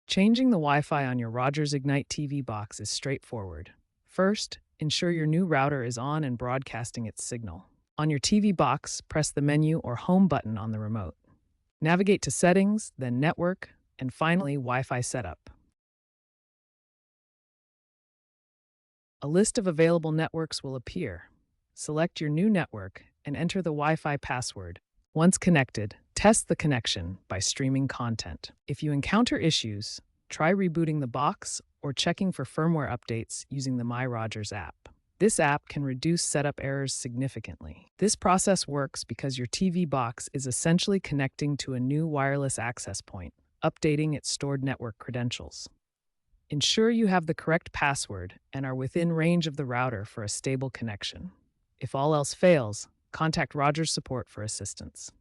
Changing the Wi-Fi on your Rogers Ignite TV box is straightforward. First, ensure your new router is on and broadcasting its signal. On your TV box, press the menu or home button on the remote. Navigate to Settings, then Network, and finally Wi-Fi Setup. A list of available networks will appear. Select your new network and enter the Wi-Fi password. Once connected, test the connection by streaming content. If you encounter issues, try rebooting the box or checking for firmware updates using the My Rogers app. This app can reduce setup errors significantly. This process works because your TV box is essentially connecting to a new wireless access point, updating its stored network credentials. Ensure you have the correct password and are within range of the router for a stable connection. If all else fails, contact Rogers support for assistance.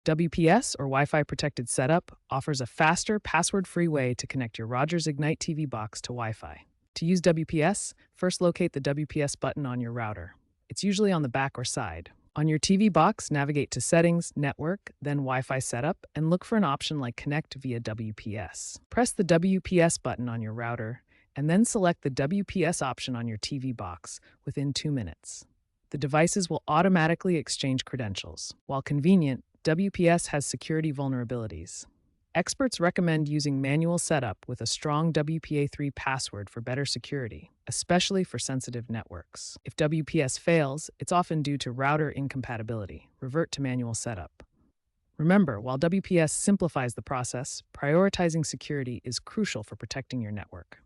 WPS, or Wi-Fi Protected Setup, offers a faster, password-free way to connect your Rogers Ignite TV box to Wi-Fi. To use WPS, first locate the WPS button on your router. It's usually on the back or side. On your TV box, navigate to Settings, Network, then Wi-Fi Setup, and look for an option like Connect via WPS. Press the WPS button on your router, and then select the WPS option on your TV box within 2 minutes. The devices will automatically exchange credentials. While convenient, WPS has security vulnerabilities. Experts recommend using manual setup with a strong WPA3 password for better security, especially for sensitive networks. If WPS fails, it's often due to router incompatibility. Revert to manual setup. Remember, while WPS simplifies the process, prioritizing security is crucial for protecting your network.